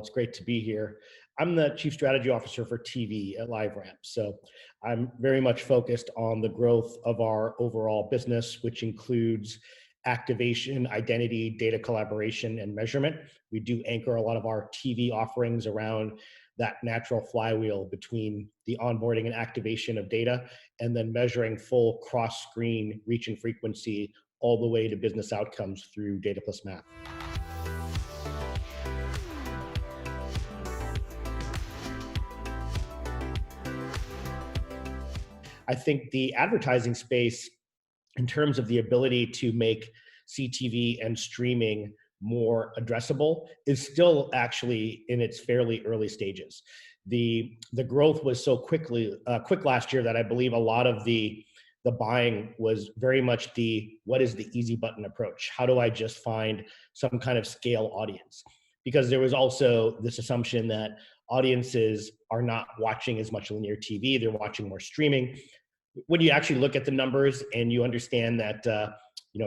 It's great to be here. I'm the Chief Strategy Officer for TV at LiveRamp. So I'm very much focused on the growth of our overall business, which includes activation, identity, data collaboration, and measurement. We do anchor a lot of our TV offerings around that natural flywheel between the onboarding and activation of data, and then measuring full cross-screen reach and frequency all the way to business outcomes through data plus math. I think the advertising space, in terms of the ability to make CTV and streaming more addressable, is still actually in its fairly early stages. The growth was so quick last year that I believe a lot of the buying was very much the what is the easy button approach? How do I just find some kind of scale audience? Because there was also this assumption that audiences are not watching as much linear TV, they're watching more streaming. When you actually look at the numbers and you understand that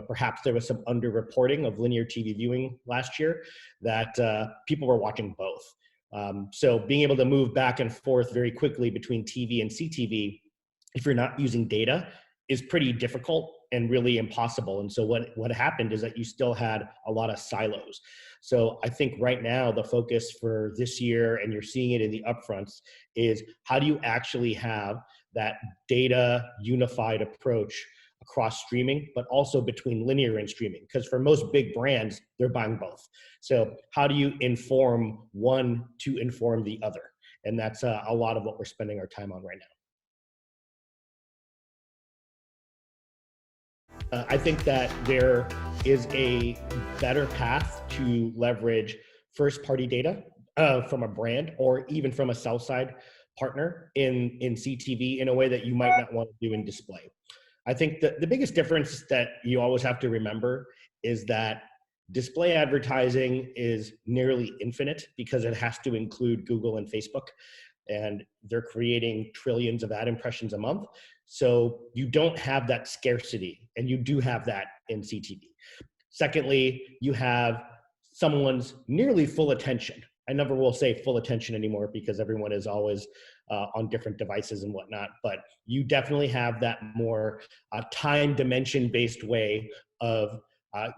perhaps there was some underreporting of linear TV viewing last year, that people were watching both. So being able to move back and forth very quickly between TV and CTV, if you're not using data, is pretty difficult and really impossible. And so what happened is that you still had a lot of silos. So I think right now the focus for this year, and you're seeing it in the upfronts, is how do you actually have that data unified approach across streaming, but also between linear and streaming? Because for most big brands, they're buying both. So how do you inform one to inform the other? And that's a lot of what we're spending our time on right now. I think that there is a better path to leverage first-party data from a brand or even from a sell-side partner in CTV in a way that you might not want to do in display. I think that the biggest difference that you always have to remember is that display advertising is nearly infinite because it has to include Google and Facebook, and they're creating trillions of ad impressions a month. So you don't have that scarcity, and you do have that in CTV. Secondly, you have someone's nearly full attention. I never will say full attention anymore because everyone is always on different devices and whatnot, but you definitely have that more time dimension based way of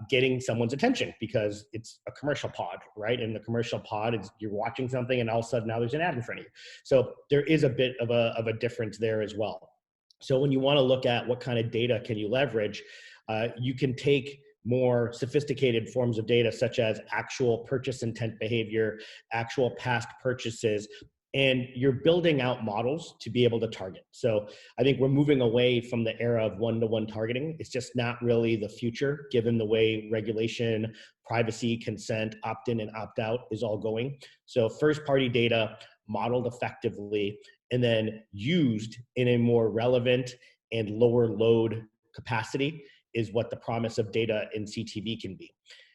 getting someone's attention because it's a commercial pod, right? And the commercial pod is you're watching something and all of a sudden now there's an ad in front of you. So there is a bit of a difference there as well. So when you want to look at what kind of data can you leverage, you can take more sophisticated forms of data such as actual purchase intent behavior, actual past purchases, and you're building out models to be able to target. So I think we're moving away from the era of one-to-one targeting. It's just not really the future given the way regulation, privacy, consent, opt-in and opt-out is all going. So first-party data modeled effectively and then used in a more relevant and lower load capacity is what the promise of data in CTV can be.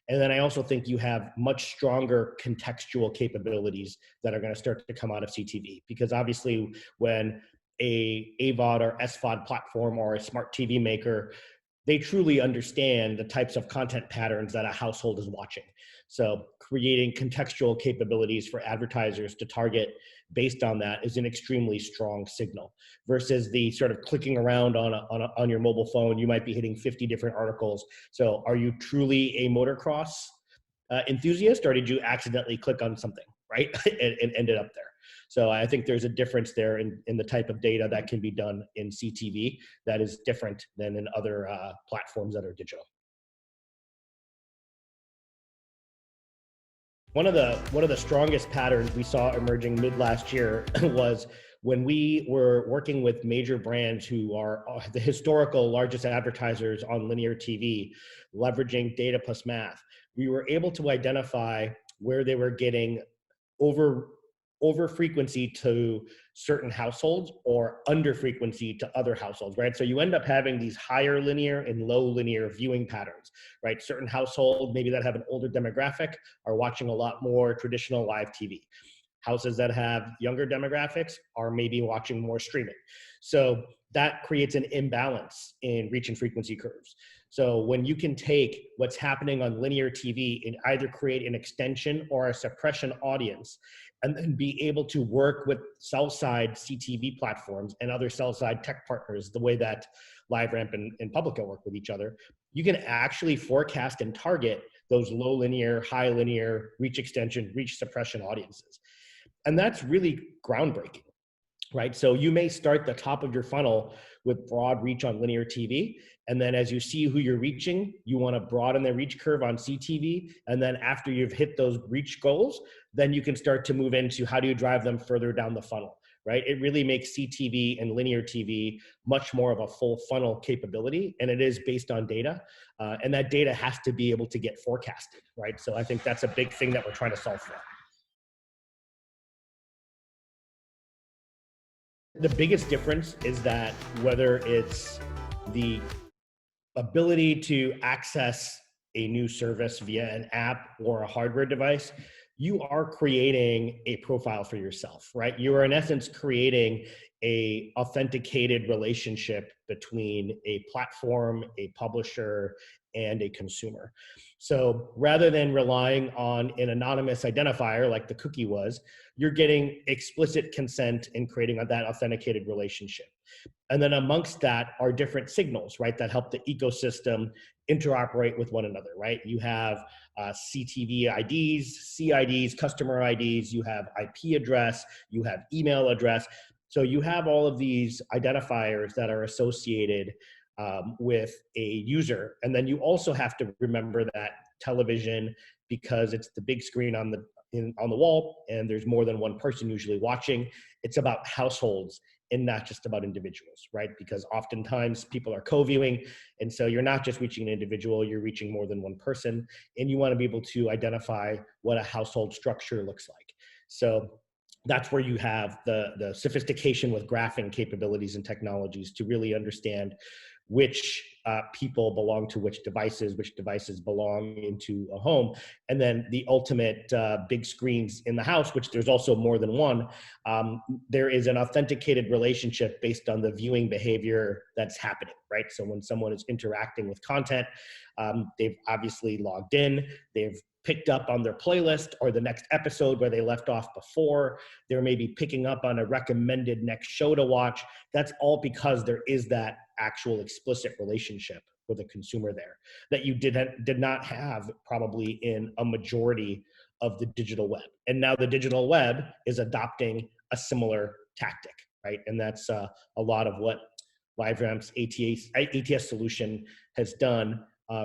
And then I also think you have much stronger contextual capabilities that are going to start to come out of CTV, because obviously when a AVOD or SVOD platform or a smart TV maker, they truly understand the types of content patterns that a household is watching. So creating contextual capabilities for advertisers to target based on that is an extremely strong signal versus the sort of clicking around on your mobile phone. You might be hitting 50 different articles. So are you truly a motocross enthusiast, or did you accidentally click on something, right? and ended up there. So I think there's a difference there in the type of data that can be done in CTV that is different than in other platforms that are digital. One of the strongest patterns we saw emerging mid last year was when we were working with major brands who are the historical largest advertisers on linear TV, leveraging data plus math. We were able to identify where they were getting over frequency to certain households or under frequency to other households, right? So you end up having these higher linear and low linear viewing patterns, right? Certain households, maybe that have an older demographic, are watching a lot more traditional live TV. Houses that have younger demographics are maybe watching more streaming. So that creates an imbalance in reach and frequency curves. So when you can take what's happening on linear TV and either create an extension or a suppression audience, and then be able to work with sell-side CTV platforms and other sell-side tech partners, the way that LiveRamp and Publica work with each other, you can actually forecast and target those low linear, high linear, reach extension, reach suppression audiences. And that's really groundbreaking, right? So you may start the top of your funnel with broad reach on linear TV. And then as you see who you're reaching, you want to broaden the reach curve on CTV. And then after you've hit those reach goals, then you can start to move into how do you drive them further down the funnel, right? It really makes CTV and linear TV much more of a full funnel capability. And it is based on data. And that data has to be able to get forecasted, right? So I think that's a big thing that we're trying to solve for. The biggest difference is that whether it's the ability to access a new service via an app or a hardware device, you are creating a profile for yourself, right? You are in essence creating a authenticated relationship between a platform, a publisher, and a consumer. So rather than relying on an anonymous identifier like the cookie was, you're getting explicit consent and creating that authenticated relationship. And then amongst that are different signals, right, that help the ecosystem interoperate with one another, right? You have CTV IDs, CIDs, customer IDs, you have IP address, you have email address. So you have all of these identifiers that are associated with a user. And then you also have to remember that television, because it's the big screen on the wall and there's more than one person usually watching, it's about households and not just about individuals, right? Because oftentimes people are co-viewing, and so you're not just reaching an individual, you're reaching more than one person, and you want to be able to identify what a household structure looks like. So that's where you have the sophistication with graphing capabilities and technologies to really understand which people belong to which devices belong into a home. And then the ultimate big screens in the house, which there's also more than one, there is an authenticated relationship based on the viewing behavior that's happening, right? So when someone is interacting with content, they've obviously logged in, they've picked up on their playlist or the next episode where they left off before, they're maybe picking up on a recommended next show to watch. That's all because there is that actual explicit relationship with a consumer there that you did not have probably in a majority of the digital web. And now the digital web is adopting a similar tactic, right? And that's a lot of what LiveRamp's ATS solution has done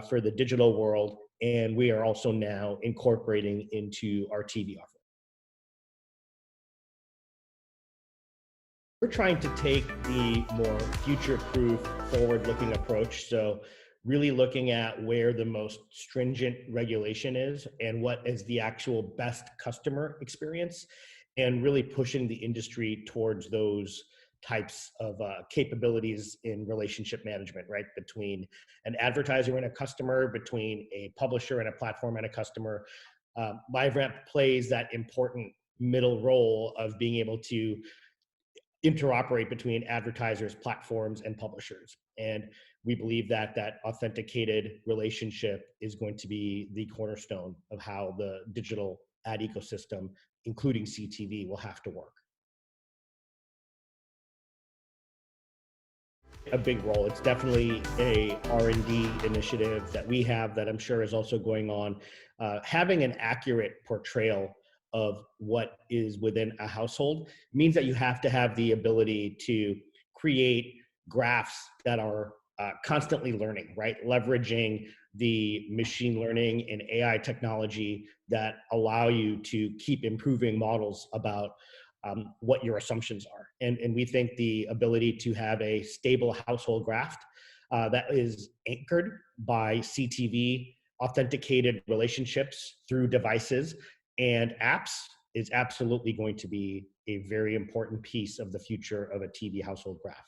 for the digital world. And we are also now incorporating into our TV offering. We're trying to take the more future-proof, forward-looking approach. So really looking at where the most stringent regulation is and what is the actual best customer experience, and really pushing the industry towards those types of capabilities in relationship management, right? Between an advertiser and a customer, between a publisher and a platform and a customer. LiveRamp plays that important middle role of being able to interoperate between advertisers, platforms, and publishers. And we believe that that authenticated relationship is going to be the cornerstone of how the digital ad ecosystem, including CTV, will have to work. A big role. It's definitely a R&D initiative that we have that I'm sure is also going on. Having an accurate portrayal of what is within a household means that you have to have the ability to create graphs that are constantly learning, right? Leveraging the machine learning and AI technology that allow you to keep improving models about what your assumptions are. And we think the ability to have a stable household graph that is anchored by CTV authenticated relationships through devices and apps is absolutely going to be a very important piece of the future of a TV household graph.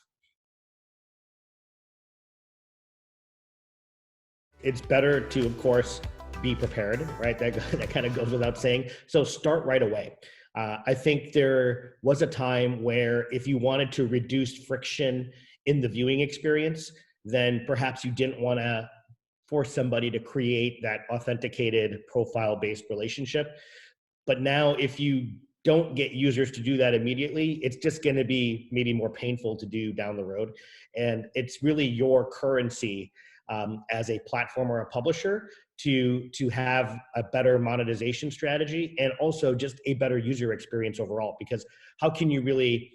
It's better to, of course, be prepared, right? That kind of goes without saying. So start right away. I think there was a time where if you wanted to reduce friction in the viewing experience, then perhaps you didn't want to force somebody to create that authenticated profile-based relationship. But now if you don't get users to do that immediately, it's just going to be maybe more painful to do down the road. And it's really your currency as a platform or a publisher to have a better monetization strategy and also just a better user experience overall. Because how can you really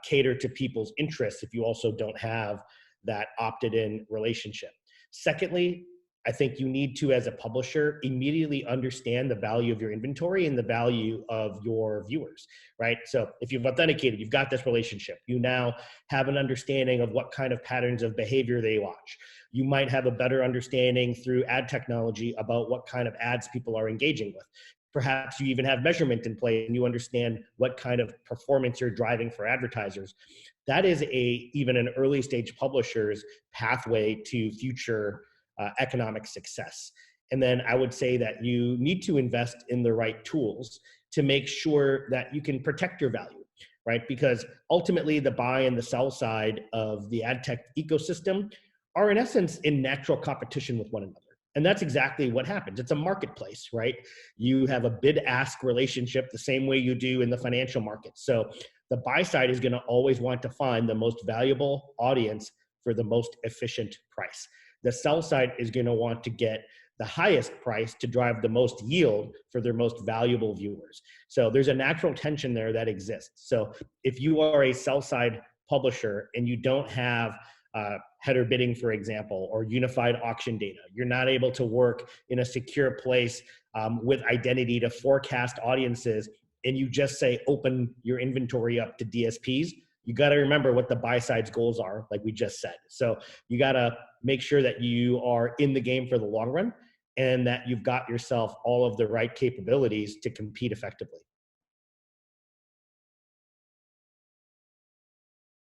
cater to people's interests if you also don't have that opted-in relationship? Secondly, I think you need to, as a publisher, immediately understand the value of your inventory and the value of your viewers, right? So if you've authenticated, you've got this relationship, you now have an understanding of what kind of patterns of behavior they watch. You might have a better understanding through ad technology about what kind of ads people are engaging with. Perhaps you even have measurement in place and you understand what kind of performance you're driving for advertisers. That is even an early stage publisher's pathway to future economic success. And then I would say that you need to invest in the right tools to make sure that you can protect your value, right? Because ultimately the buy and the sell side of the ad tech ecosystem are in essence in natural competition with one another. And that's exactly what happens. It's a marketplace, right? You have a bid-ask relationship the same way you do in the financial markets. So the buy side is going to always want to find the most valuable audience for the most efficient price. The sell side is going to want to get the highest price to drive the most yield for their most valuable viewers. So there's a natural tension there that exists. So if you are a sell side publisher and you don't have header bidding, for example, or unified auction data, you're not able to work in a secure place with identity to forecast audiences, and you just say open your inventory up to DSPs, you got to remember what the buy side's goals are, like we just said. So you got to make sure that you are in the game for the long run and that you've got yourself all of the right capabilities to compete effectively.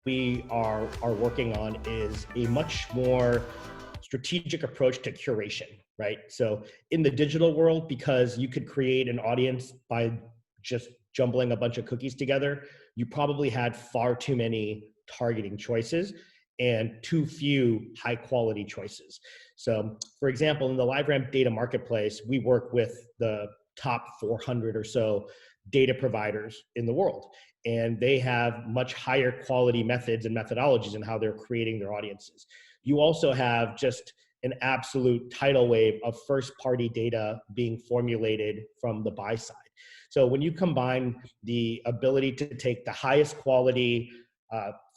We are working on is a much more strategic approach to curation, right? So in the digital world, because you could create an audience by just jumbling a bunch of cookies together, you probably had far too many targeting choices and too few high quality choices. So for example, in the LiveRamp data marketplace, we work with the top 400 or so data providers in the world. And they have much higher quality methods and methodologies in how they're creating their audiences. You also have just an absolute tidal wave of first party data being formulated from the buy side. So when you combine the ability to take the highest quality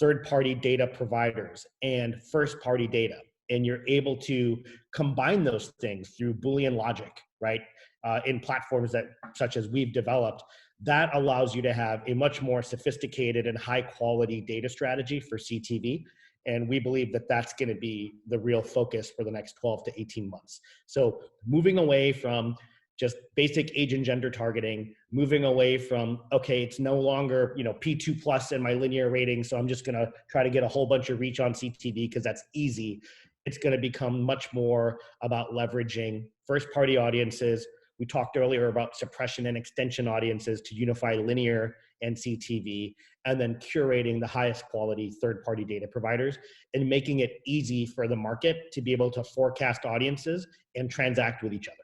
third-party data providers and first-party data, and you're able to combine those things through Boolean logic, right, in platforms that such as we've developed, that allows you to have a much more sophisticated and high-quality data strategy for CTV. And we believe that that's going to be the real focus for the next 12 to 18 months. So moving away from just basic age and gender targeting, moving away from, okay, it's no longer, P2 plus in my linear rating, so I'm just gonna try to get a whole bunch of reach on CTV because that's easy. It's gonna become much more about leveraging first party audiences. We talked earlier about suppression and extension audiences to unify linear and CTV, and then curating the highest quality third-party data providers and making it easy for the market to be able to forecast audiences and transact with each other.